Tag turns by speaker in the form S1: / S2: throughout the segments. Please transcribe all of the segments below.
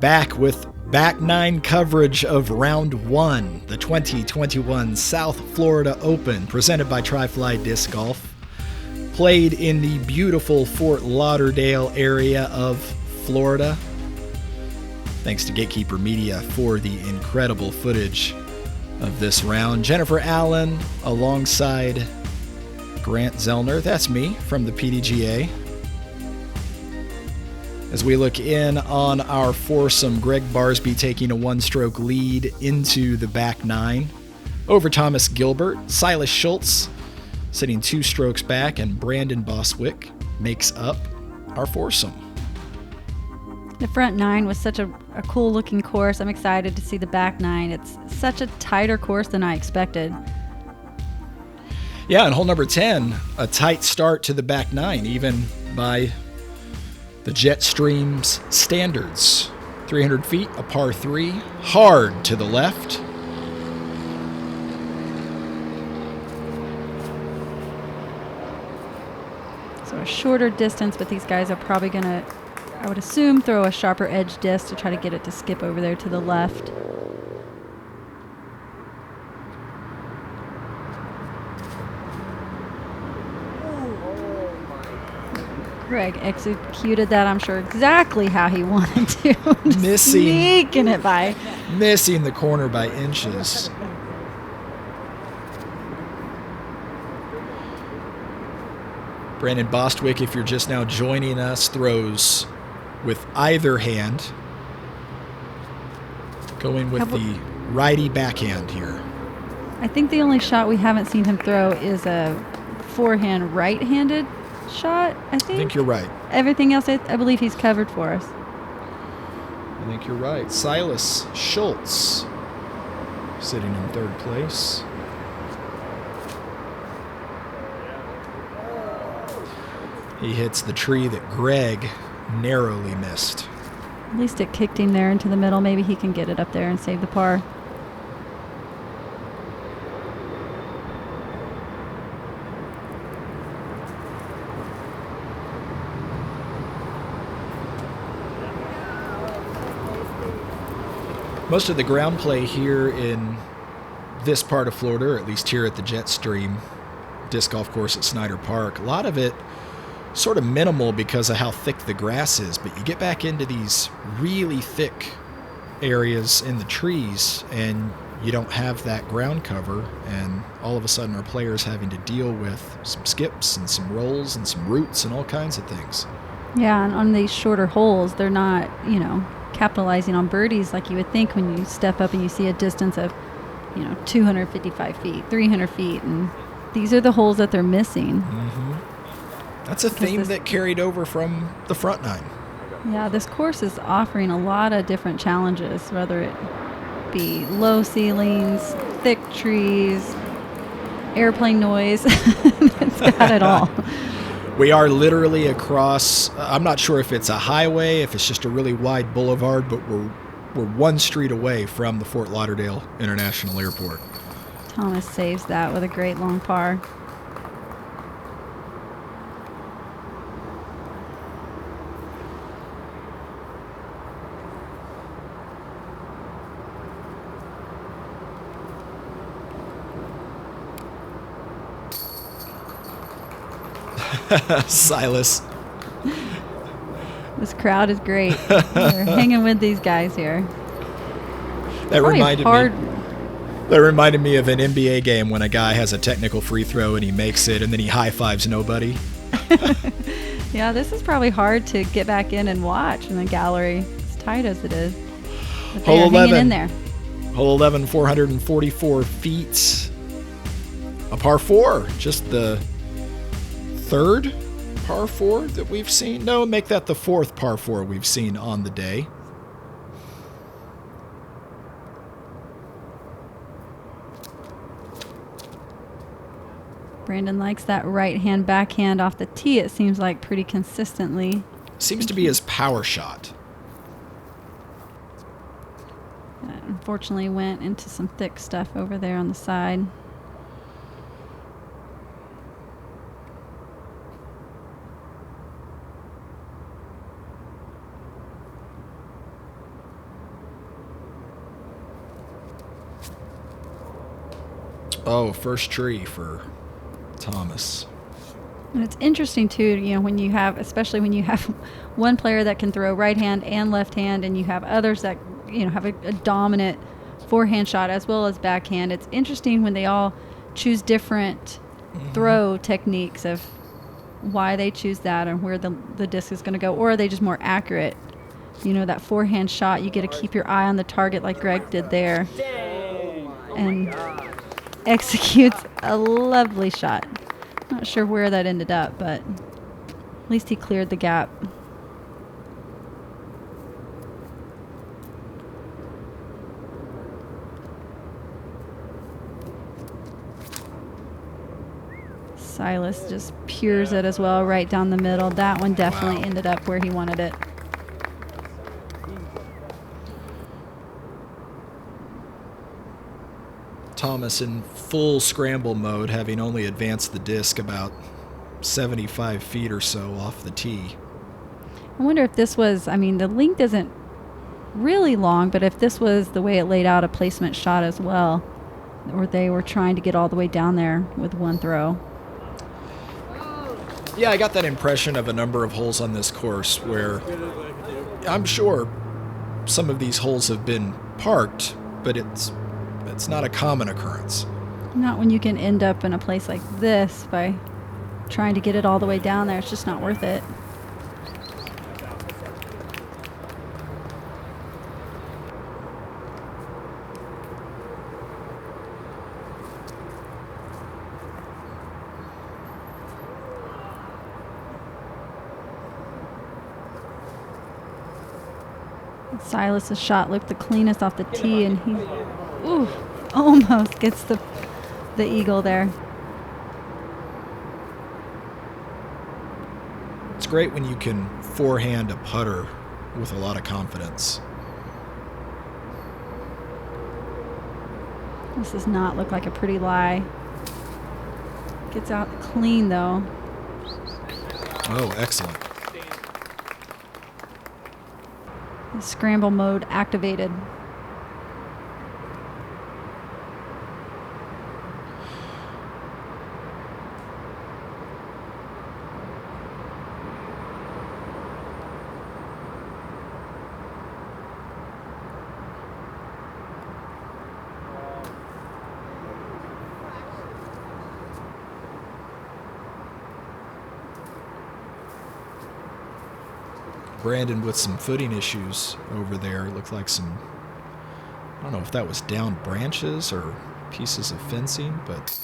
S1: back with back nine coverage of Round 1, the 2021 South Florida Open, presented by Tri-Fly Disc Golf, played in the beautiful Fort Lauderdale area of Florida. Thanks to Gatekeeper Media for the incredible footage of this round. Jennifer Allen alongside Grant Zellner, that's me from the PDGA. As we look in on our foursome, Gregg Barsby taking a one-stroke lead into the back nine over Thomas Gilbert. Silas Schultz sitting 2 strokes back, and Brandon Bostwick makes up our foursome.
S2: The front nine was such a cool-looking course. I'm excited to see the back nine. It's such a tighter course than I expected.
S1: Yeah, and hole number 10, a tight start to the back nine, even by the Jet Stream's standards. 300 feet, a par 3, hard to the left.
S2: So a shorter distance, but these guys are probably going to, I would assume, throw a sharper edge disc to try to get it to skip over there to the left. Gregg executed that, I'm sure, exactly how he wanted to. Sneaking it by.
S1: Missing the corner by inches. Brandon Bostwick, if you're just now joining us, throws with either hand. Going with the righty backhand here.
S2: I think the only shot we haven't seen him throw is a forehand right-handed shot, I think
S1: you're right.
S2: Everything else, I believe he's covered for us.
S1: I think you're right. Silas Schultz sitting in 3rd place. He hits the tree that Gregg narrowly missed.
S2: At least it kicked him there into the middle. Maybe he can get it up there and save the par.
S1: Most of the ground play here in this part of Florida, or at least here at the Jet Stream Disc Golf Course at Snyder Park, a lot of it sort of minimal because of how thick the grass is, but you get back into these really thick areas in the trees and you don't have that ground cover, and all of a sudden our players having to deal with some skips and some rolls and some roots and all kinds of things.
S2: Yeah, and on these shorter holes, they're not, capitalizing on birdies like you would think when you step up and you see a distance of, 255 feet, 300 feet, and these are the holes that they're missing.
S1: Mm-hmm. That's a theme that carried over from the front nine.
S2: Yeah, this course is offering a lot of different challenges, whether it be low ceilings, thick trees, airplane noise. It's got it all.
S1: We are literally across, I'm not sure if it's a highway, if it's just a really wide boulevard, but we're 1 street away from the Fort Lauderdale International Airport.
S2: Thomas saves that with a great long par.
S1: Silas.
S2: This crowd is great. We're hanging with these guys here.
S1: That reminded me of an NBA game when a guy has a technical free throw and he makes it and then he high-fives nobody.
S2: Yeah, this is probably hard to get back in and watch in the gallery, as tight as it is. But
S1: Hole 11.
S2: Hanging in there.
S1: Hole 11, 444 feet. A par 4, just the 3rd par 4 that we've seen. No, make that the 4th par 4 we've seen on the day.
S2: Brandon likes that right-hand backhand off the tee, it seems like, pretty consistently.
S1: Seems to be his power shot.
S2: That unfortunately went into some thick stuff over there on the side.
S1: Oh, first tree for Thomas.
S2: And it's interesting too, you know, when you have, especially when you have one player that can throw right hand and left hand, and you have others that, you know, have a dominant forehand shot as well as backhand. It's interesting when they all choose different throw techniques of why they choose that and where the disc is going to go, or are they just more accurate? You know, that forehand shot, you get to keep your eye on the target like Gregg did there, and executes a lovely shot. Not sure where that ended up, but at least he cleared the gap. Silas just pures it as well, right down the middle. That one definitely ended up where he wanted it.
S1: Thomas in full scramble mode, having only advanced the disc about 75 feet or so off the tee.
S2: I wonder if this was, I mean, the length isn't really long, but if this was the way it laid out a placement shot as well, or they were trying to get all the way down there with one throw.
S1: Yeah, I got that impression of a number of holes on this course where I'm sure some of these holes have been parked, but it's not a common occurrence.
S2: Not when you can end up in a place like this by trying to get it all the way down there. It's just not worth it. Silas's shot looked the cleanest off the tee, and he almost gets the eagle there.
S1: It's great when you can forehand a putter with a lot of confidence.
S2: This does not look like a pretty lie. Gets out clean though.
S1: Oh, excellent.
S2: The scramble mode activated.
S1: Brandon with some footing issues over there. It looked like some, I don't know if that was down branches or pieces of fencing, but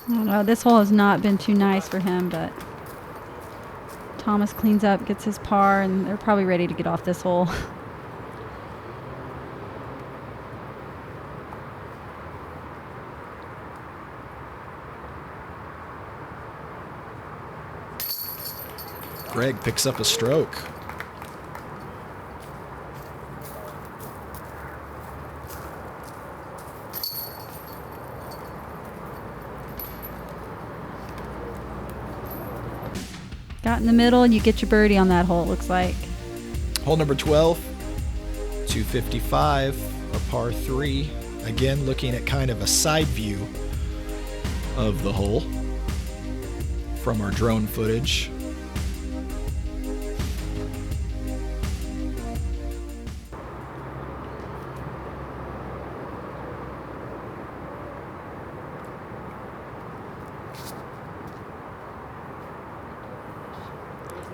S2: I don't know. This hole has not been too nice for him, but Thomas cleans up, gets his par, and they're probably ready to get off this hole.
S1: Gregg picks up a stroke.
S2: Got in the middle, and you get your birdie on that hole, it looks like.
S1: Hole number 12, 255, a par 3. Again, looking at kind of a side view of the hole from our drone footage.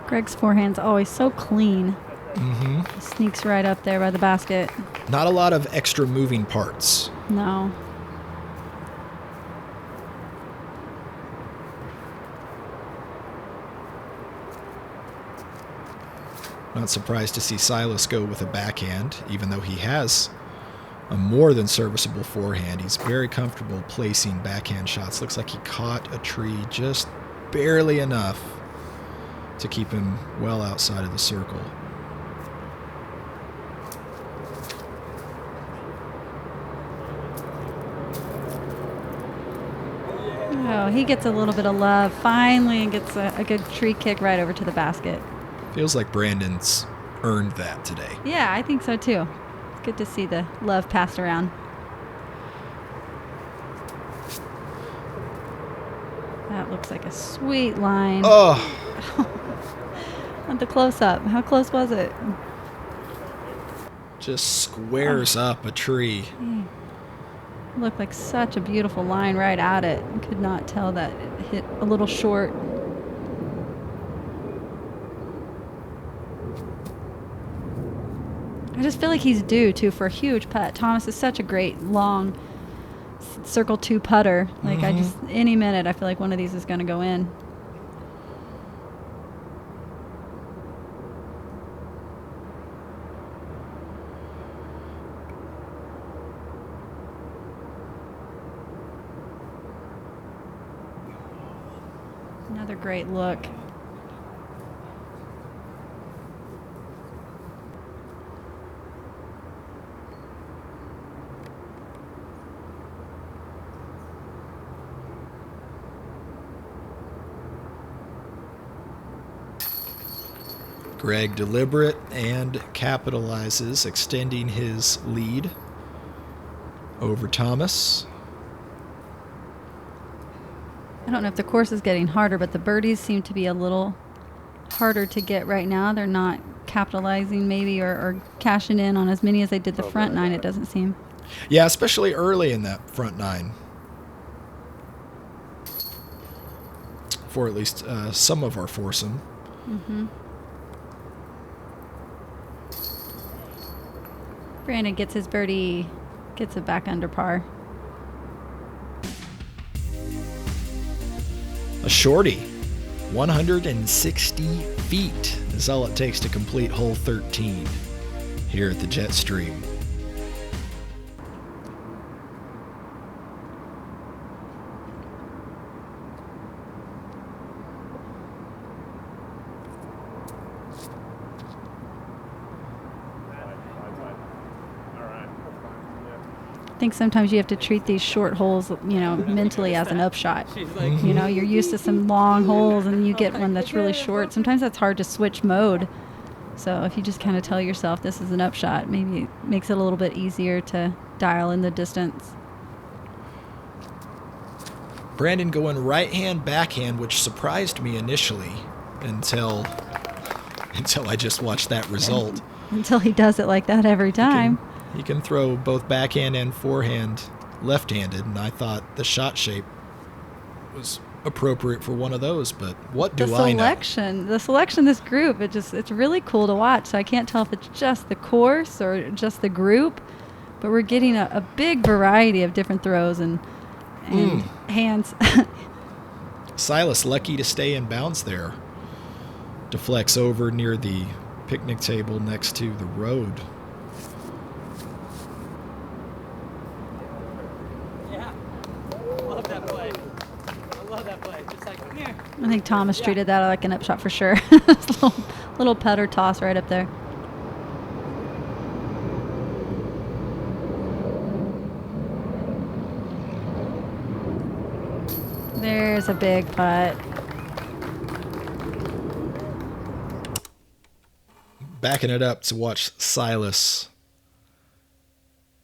S2: Gregg's forehand's always so clean.
S1: Mm-hmm.
S2: He sneaks right up there by the basket.
S1: Not a lot of extra moving parts.
S2: No.
S1: Not surprised to see Silas go with a backhand, even though he has a more than serviceable forehand. He's very comfortable placing backhand shots. Looks like he caught a tree just barely enough to keep him well outside of the circle.
S2: Oh, he gets a little bit of love finally and gets a good tree kick right over to the basket.
S1: Feels like Brandon's earned that today.
S2: Yeah, I think so too. It's good to see the love passed around. That looks like a sweet line.
S1: Oh,
S2: At the close-up, how close was it?
S1: just squares up a tree.
S2: Looked like such a beautiful line right at it. Could not tell that it hit a little short. I just feel like he's due too for a huge putt. Thomas is such a great long circle 2 putter. Like I just any minute I feel like one of these is going to go in. Another great look.
S1: Gregg deliberate and capitalizes, extending his lead over Thomas.
S2: I don't know if the course is getting harder, but the birdies seem to be a little harder to get right now. They're not capitalizing maybe or cashing in on as many as they did the front 9, it doesn't seem.
S1: Yeah, especially early in that front 9. For at least some of our foursome.
S2: Brandon gets his birdie, gets it back under par.
S1: A shorty, 160 feet is all it takes to complete hole 13 here at the Jet Stream.
S2: I think sometimes you have to treat these short holes, you know, mentally as an upshot. You know, you're used to some long holes and you get one that's really short. Sometimes that's hard to switch mode. So if you just kind of tell yourself this is an upshot, maybe it makes it a little bit easier to dial in the distance.
S1: Brandon going right hand, backhand, which surprised me initially until I just watched that result.
S2: Until he does it like that every time.
S1: He can throw both backhand and forehand left-handed, and I thought the shot shape was appropriate for one of those, but what do I know?
S2: The selection, this group, it's really cool to watch. So I can't tell if it's just the course or just the group, but we're getting a big variety of different throws and hands.
S1: Silas lucky to stay in bounds there. Deflects over near the picnic table next to the road.
S2: I think Thomas treated that like an upshot for sure. little putter toss right up there. There's a big putt.
S1: Backing it up to watch Silas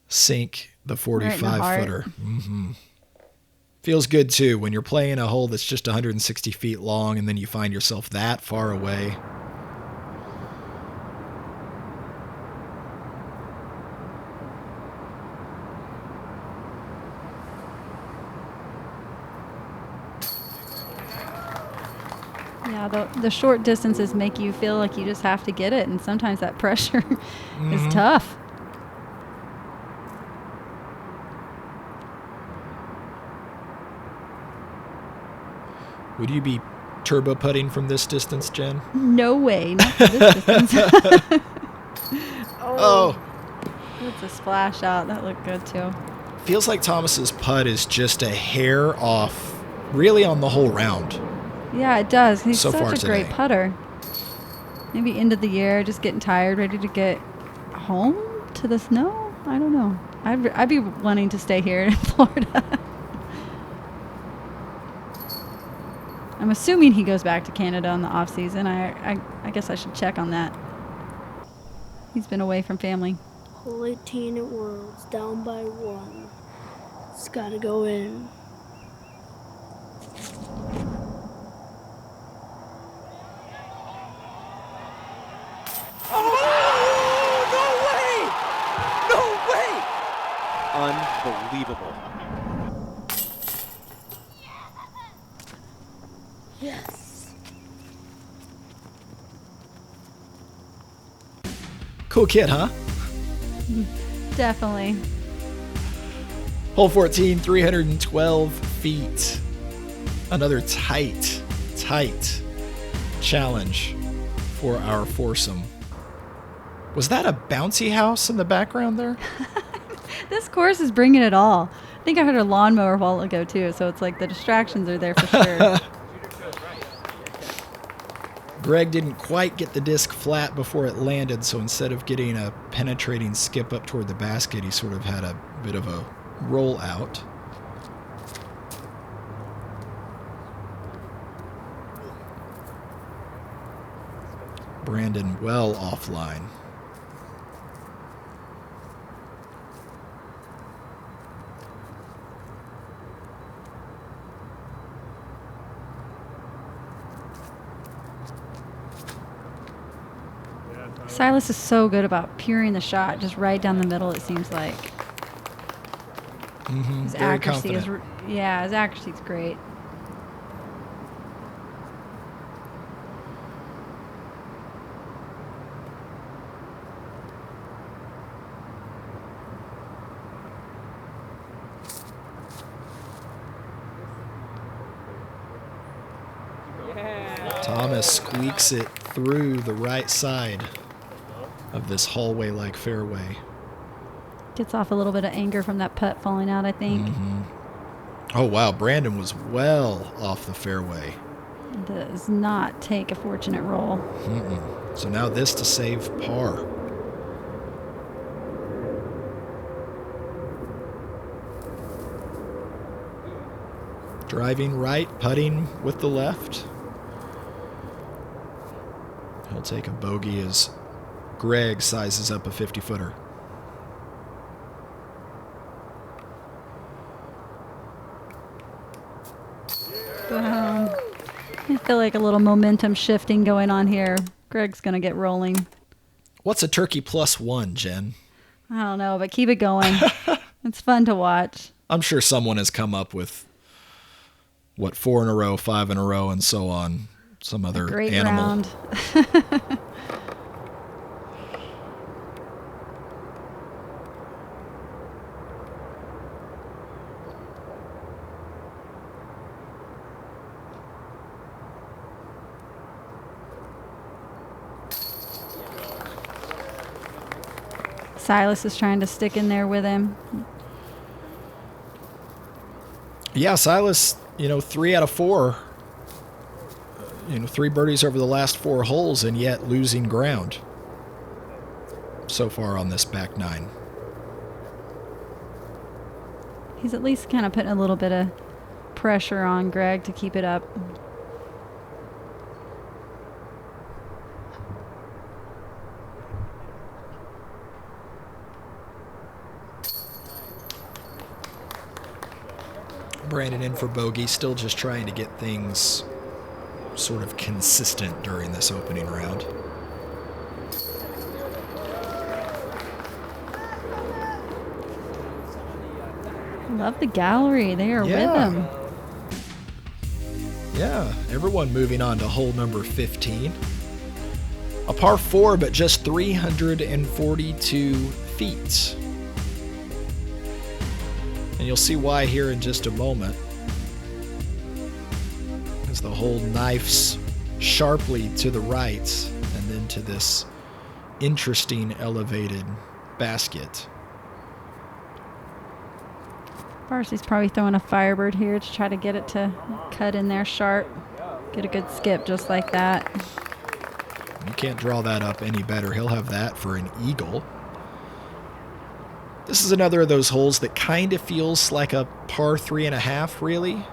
S1: sink the 45-footer. Feels good, too, when you're playing a hole that's just 160 feet long and then you find yourself that far away.
S2: Yeah, the short distances make you feel like you just have to get it, and sometimes that pressure is tough.
S1: Would you be turbo putting from this distance, Jen?
S2: No way, not for this distance.
S1: Oh.
S2: It's a splash out. That looked good, too.
S1: Feels like Thomas's putt is just a hair off, really, on the whole round.
S2: Yeah, it does. He's
S1: so
S2: such a great putter. Maybe end of the year, just getting tired, ready to get home to the snow? I don't know. I'd be wanting to stay here in Florida. I'm assuming he goes back to Canada in the off season. I guess I should check on that. He's been away from family.
S3: Hole 18 at Worlds, down by 1. It's got to go in.
S4: unbelievable.
S3: Yes.
S1: Cool kid, huh?
S2: Definitely.
S1: Hole 14, 312 feet. Another tight challenge for our foursome. Was that a bouncy house in the background there?
S2: This course is bringing it all. I think I heard a lawnmower a while ago too, so it's like the distractions are there for sure.
S1: Gregg didn't quite get the disc flat before it landed, so instead of getting a penetrating skip up toward the basket, he sort of had a bit of a roll out. Brandon well offline.
S2: Silas is so good about peering the shot just right down the middle, it seems like. His
S1: Very
S2: accuracy is,
S1: confident.
S2: yeah, his accuracy is great.
S1: Thomas squeaks it through the right side of this hallway-like fairway.
S2: Gets off a little bit of anger from that putt falling out, I think.
S1: Oh, wow. Brandon was well off the fairway.
S2: Does not take a fortunate roll.
S1: So now this to save par. Driving right, putting with the left. He'll take a bogey as Gregg sizes up a 50-footer.
S2: I feel like a little momentum shifting going on here. Gregg's going to get rolling.
S1: What's a turkey +1, Jen?
S2: I don't know, but keep it going. It's fun to watch.
S1: I'm sure someone has come up with, 4 in a row, 5 in a row, and so on. Some other
S2: Great
S1: animal.
S2: round. Silas is trying to stick in there with him.
S1: Yeah, Silas, 3 out of 4. 3 birdies over the last 4 holes, and yet losing ground so far on this back 9.
S2: He's at least kind of putting a little bit of pressure on Gregg to keep it up.
S1: Brandon in for bogey, still just trying to get things sort of consistent during this opening round.
S2: Love the gallery. They are with him.
S1: Yeah, everyone moving on to hole number 15. A par 4, but just 342 feet. And you'll see why here in just a moment. As the hole knifes sharply to the right and then to this interesting elevated basket.
S2: Barsy's probably throwing a Firebird here to try to get it to cut in there sharp. Get a good skip just like that.
S1: You can't draw that up any better. He'll have that for an eagle. This is another of those holes that kind of feels like a par 3.5, really,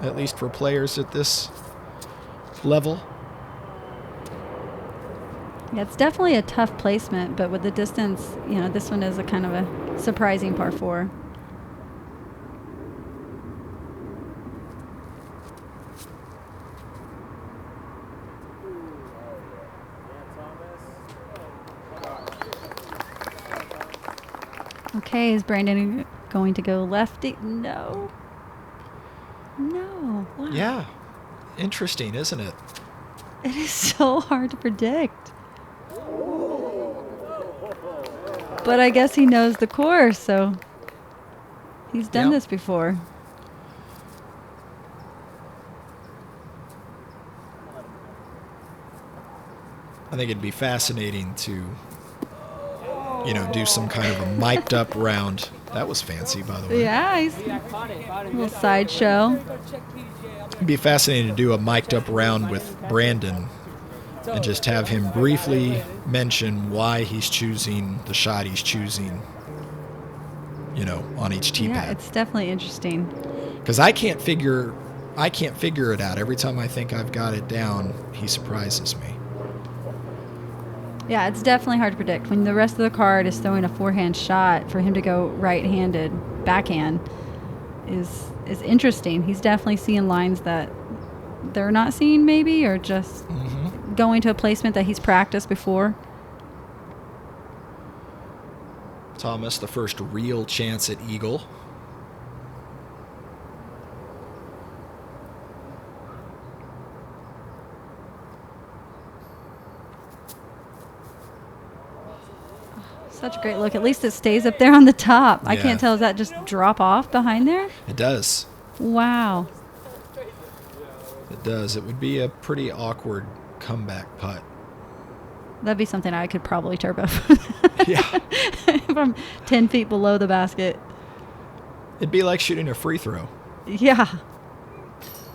S1: at least for players at this level.
S2: Yeah, it's definitely a tough placement, but with the distance, this one is a kind of a surprising par 4. Okay, is Brandon going to go lefty. No. No. Wow.
S1: Yeah. Interesting, isn't it?
S2: It is so hard to predict. But I guess he knows the course, so he's done this before.
S1: I think it'd be fascinating to, do some kind of a mic'd up round. That was fancy, by the way.
S2: Yeah, he's a little sideshow.
S1: It'd be fascinating to do a mic'd up round with Brandon and just have him briefly mention why he's choosing the shot he's choosing, on each tee pad.
S2: Yeah, it's definitely interesting.
S1: Because I can't figure it out. Every time I think I've got it down, he surprises me.
S2: Yeah, it's definitely hard to predict. When the rest of the card is throwing a forehand shot, for him to go right-handed backhand is interesting. He's definitely seeing lines that they're not seeing maybe, or just going to a placement that he's practiced before.
S1: Thomas, the first real chance at eagle.
S2: Such a great look. At least it stays up there on the top.
S1: Yeah.
S2: I can't tell. Does that just drop off behind there?
S1: It does.
S2: Wow.
S1: It does. It would be a pretty awkward comeback putt.
S2: That'd be something I could probably turbo.
S1: Yeah.
S2: From 10 feet below the basket.
S1: It'd be like shooting a free throw.
S2: Yeah.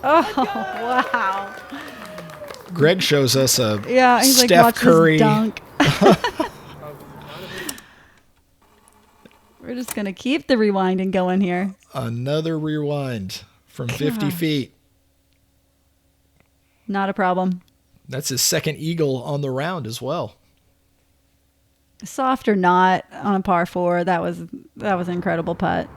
S2: Oh, wow.
S1: Greg shows us a
S2: he's
S1: Steph
S2: like, watch
S1: Curry
S2: this dunk. We're just going to keep the rewinding going here.
S1: Another rewind from 50 feet.
S2: Not a problem.
S1: That's his second eagle on the round as well.
S2: Soft or not on a par 4, that was an incredible putt.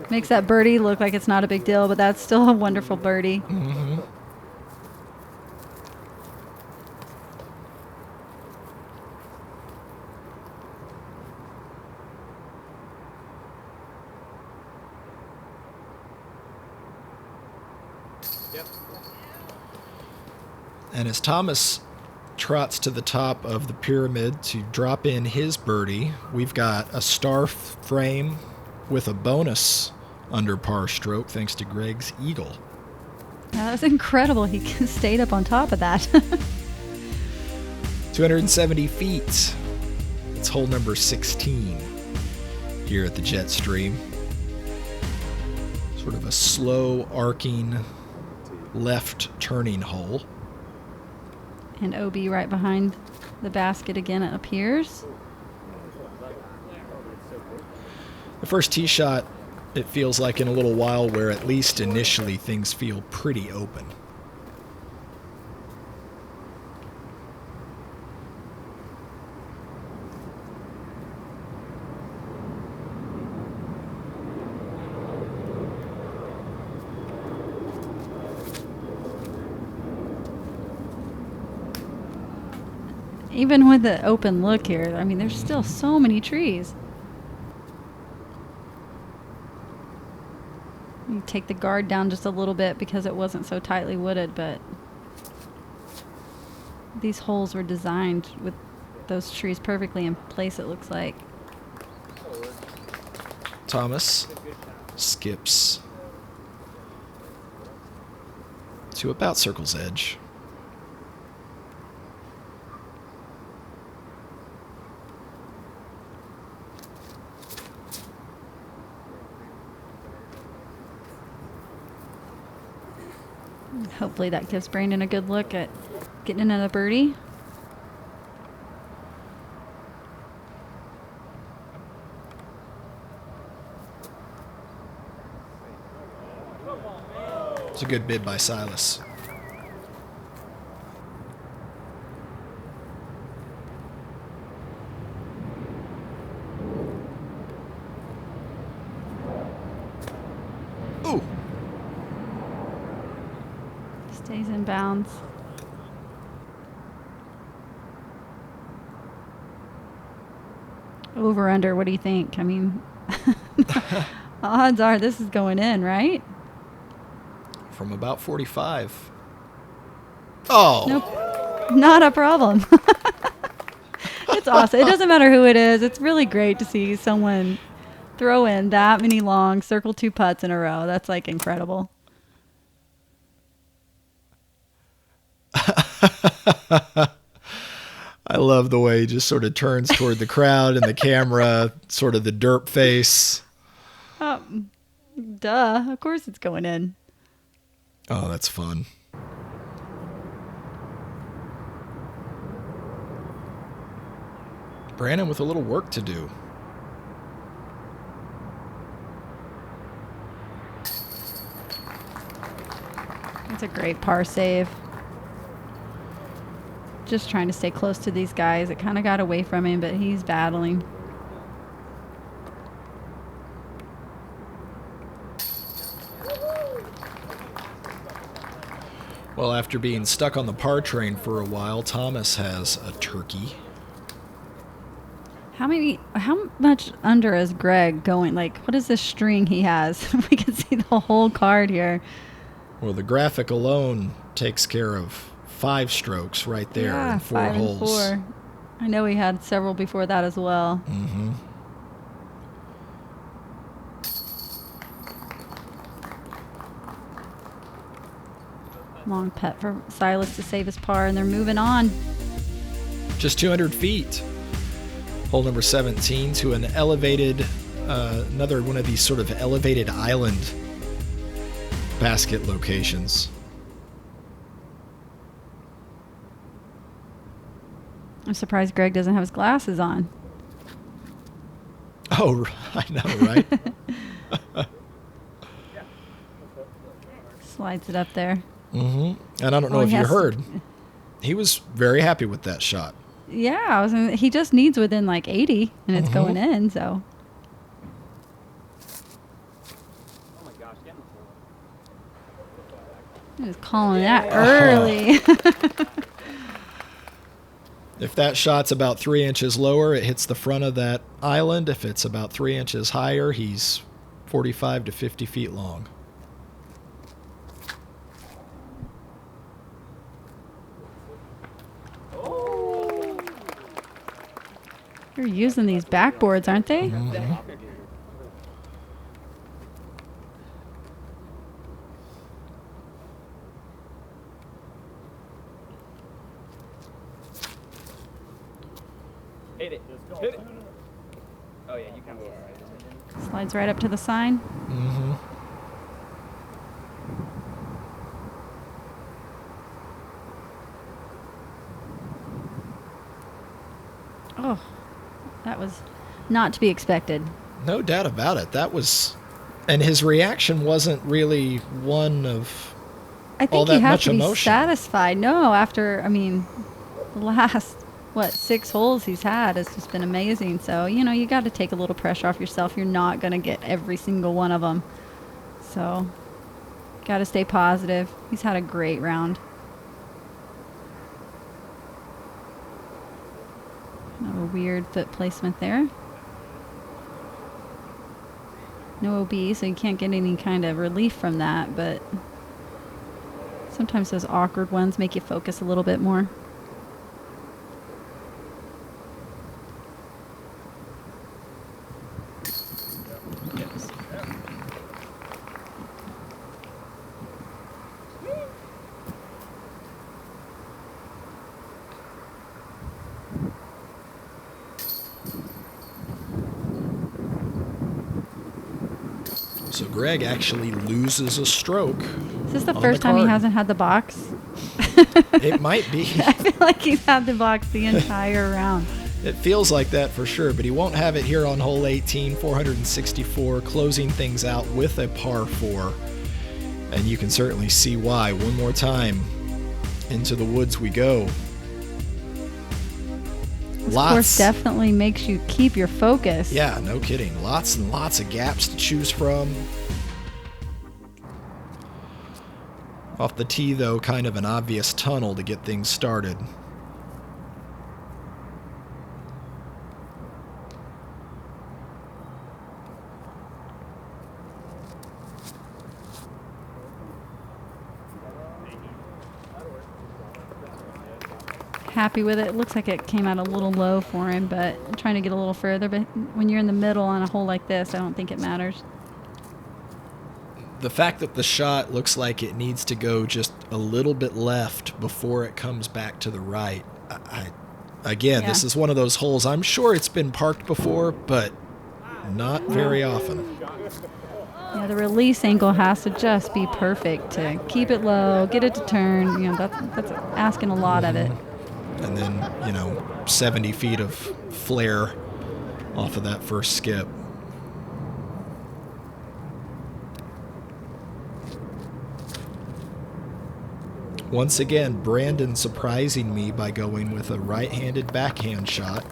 S2: Makes that birdie look like it's not a big deal, but that's still a wonderful birdie.
S1: Mm-hmm. And as Thomas trots to the top of the pyramid to drop in his birdie, we've got a star frame with a bonus under par stroke thanks to Gregg's eagle.
S2: Yeah, that was incredible. He stayed up on top of that.
S1: 270 feet. It's hole number 16 here at the Jet Stream. Sort of a slow arcing left turning hole.
S2: And OB right behind the basket again, it appears.
S1: The first tee shot, it feels like in a little while where at least initially things feel pretty open.
S2: Even with the open look here, I mean, there's still so many trees. You take the guard down just a little bit because it wasn't so tightly wooded, but these holes were designed with those trees perfectly in place, it looks like.
S1: Thomas skips to about circle's edge.
S2: Hopefully that gives Brandon a good look at getting another birdie.
S1: It's a good bid by Silas. Ooh.
S2: Stays in bounds. Over, under, what do you think? I mean, odds are this is going in, right?
S1: From about 45. Oh.
S2: Nope. Not a problem. It's awesome. It doesn't matter who it is. It's really great to see someone throw in that many long circle 2 putts in a row. That's like incredible.
S1: I love the way he just sort of turns toward the crowd and the camera, sort of the derp face.
S2: Duh. Of course it's going in.
S1: Oh, that's fun. Brandon with a little work to do.
S2: That's a great par save. Just trying to stay close to these guys. It kind of got away from him, but he's battling.
S1: Well, after being stuck on the par train for a while, Thomas has a turkey.
S2: How much under is Gregg going? Like, what is this string he has? We can see the whole card here.
S1: Well, the graphic alone takes care of 5 strokes right there in 4
S2: 5
S1: holes.
S2: and 4. I know he had several before that as well.
S1: Mm-hmm.
S2: Long putt for Silas to save his par, and they're moving on.
S1: Just 200 feet. Hole number 17 to an elevated, another one of these sort of elevated island basket locations.
S2: I'm surprised Gregg doesn't have his glasses on.
S1: Oh, I know, right?
S2: Slides it up there.
S1: Mm-hmm. And I don't know if you heard, he was very happy with that shot.
S2: Yeah, he just needs within like 80, and it's going in, so.
S4: Oh my gosh, get in
S2: He was calling that early.
S1: If that shot's about 3 inches lower, it hits the front of that island. If it's about 3 inches higher, he's 45 to 50 feet long.
S2: They're using these backboards, aren't they?
S1: Mm-hmm.
S4: Hit it. Hit it. Oh yeah, you can go alright.
S2: Slides right up to the sign.
S1: Mm-hmm.
S2: Oh, that was not to be expected.
S1: No doubt about it. That was, and his reaction wasn't really one of
S2: I
S1: all
S2: think
S1: that
S2: you have
S1: much
S2: to be
S1: emotion.
S2: satisfied. No, after, I mean, the last, 6 holes he's had has just been amazing. So, you got to take a little pressure off yourself. You're not going to get every single one of them. So, got to stay positive. He's had a great round. Kind of a weird foot placement there. No OB, so you can't get any kind of relief from that, but sometimes those awkward ones make you focus a little bit more.
S1: So Gregg actually loses a stroke.
S2: Is this the
S1: on
S2: first time he
S1: card.
S2: hasn't had the box?
S1: It might be.
S2: I feel like he's had the box the entire round.
S1: It feels like that for sure, but he won't have it here on hole 18, 464, closing things out with a par 4. And you can certainly see why. One more time, into the woods we go.
S2: This course definitely makes you keep your focus.
S1: Yeah, no kidding. Lots and lots of gaps to choose from. Off the tee, though, kind of an obvious tunnel to get things started.
S2: happy with it. It looks like it came out a little low for him, but I'm trying to get a little further. But when you're in the middle on a hole like this, I don't think it matters.
S1: The fact that the shot looks like it needs to go just a little bit left before it comes back to the right. Again, this is one of those holes. I'm sure it's been parked before, but not very often.
S2: Yeah, the release angle has to just be perfect to keep it low, get it to turn. You know, that's asking a lot of it.
S1: And then, 70 feet of flare off of that first skip. Once again, Brandon surprising me by going with a right-handed backhand shot,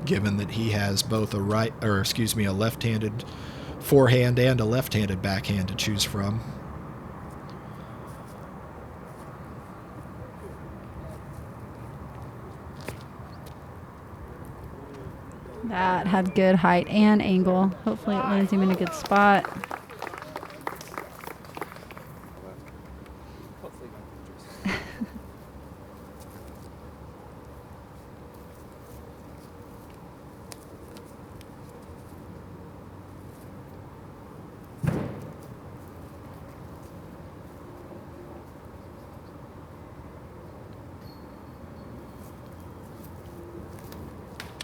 S1: given that he has both a left-handed forehand and a left-handed backhand to choose from.
S2: That had good height and angle. Hopefully it lands him in a good spot.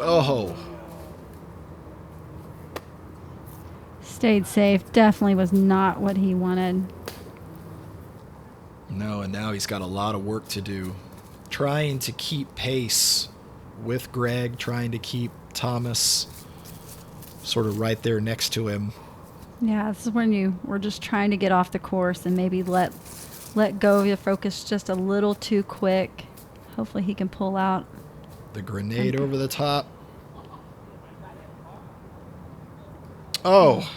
S1: Oh.
S2: Stayed safe. Definitely was not what he wanted.
S1: No, and now he's got a lot of work to do. Trying to keep pace with Gregg, trying to keep Thomas sort of right there next to him.
S2: Yeah, this is when you were just trying to get off the course and maybe let go of your focus just a little too quick. Hopefully he can pull out.
S1: The grenade over the top. Oh.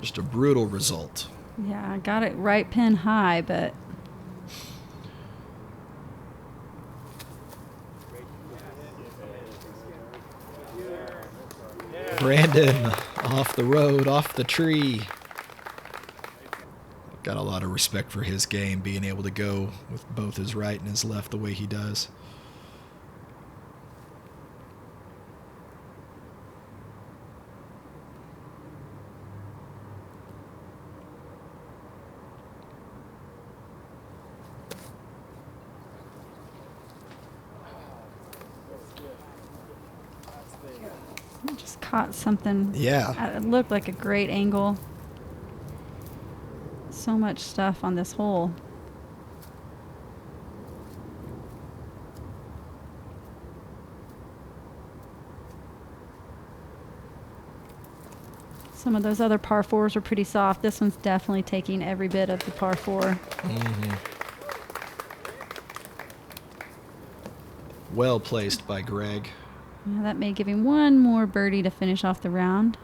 S1: Just a brutal result.
S2: Yeah, I got it right pin high, but
S1: Brandon off the road, off the tree. Got a lot of respect for his game, being able to go with both his right and his left the way he does.
S2: just caught something.
S1: Yeah.
S2: It looked like a great angle. So much stuff on this hole. Some of those other par fours were pretty soft. This one's definitely taking every bit of the par four.
S1: Mm-hmm. Well placed by Gregg.
S2: Yeah, that may give him one more birdie to finish off the round.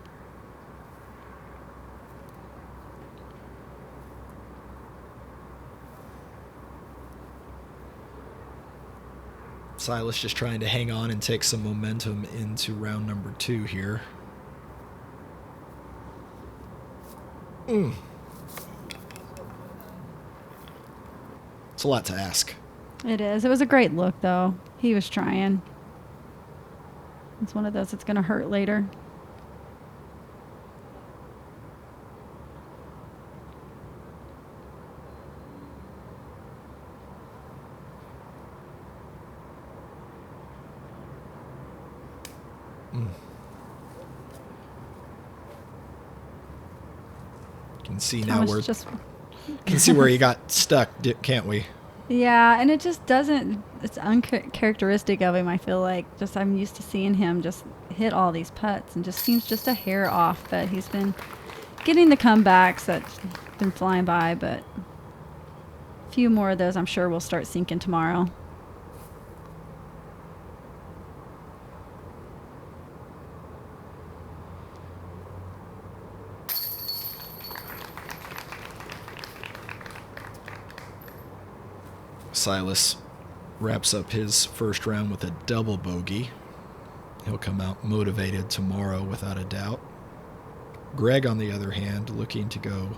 S1: Silas just trying to hang on and take some momentum into round number 2 here. It's a lot to ask.
S2: It is. It was a great look, though. He was trying. It's one of those that's going to hurt later.
S1: Can see now where can see where he got stuck, can't we?
S2: Yeah, and it just doesn't. It's uncharacteristic of him. I feel like I'm used to seeing him just hit all these putts and just seems just a hair off. But he's been getting the comebacks that's been flying by. But a few more of those, I'm sure, will start sinking tomorrow.
S1: Silas wraps up his first round with a double bogey. He'll come out motivated tomorrow without a doubt. Gregg, on the other hand, looking to go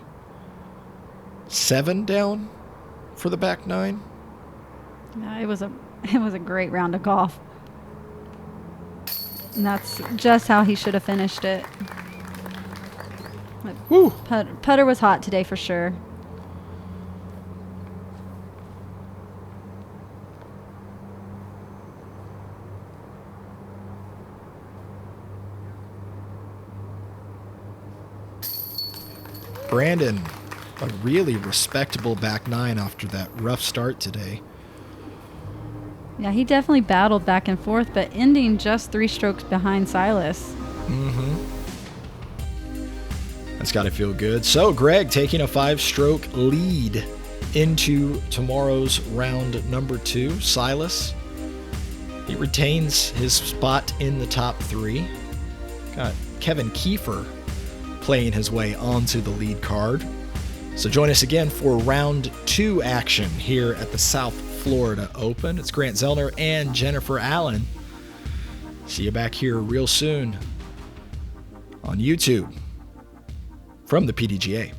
S1: 7 down for the back 9.
S2: Yeah, it was a great round of golf. And that's just how he should have finished it.
S1: Woo!
S2: Putter was hot today for sure.
S1: Brandon, a really respectable back 9 after that rough start today.
S2: Yeah, he definitely battled back and forth, but ending just 3 strokes behind Silas.
S1: Mm-hmm. That's got to feel good. So, Gregg taking a 5-stroke lead into tomorrow's round number 2. Silas, he retains his spot in the top 3. Got Kevin Kiefer playing his way onto the lead card. So join us again for round 2 action here at the South Florida Open. It's Grant Zellner and Jennifer Allen. See you back here real soon on YouTube from the PDGA.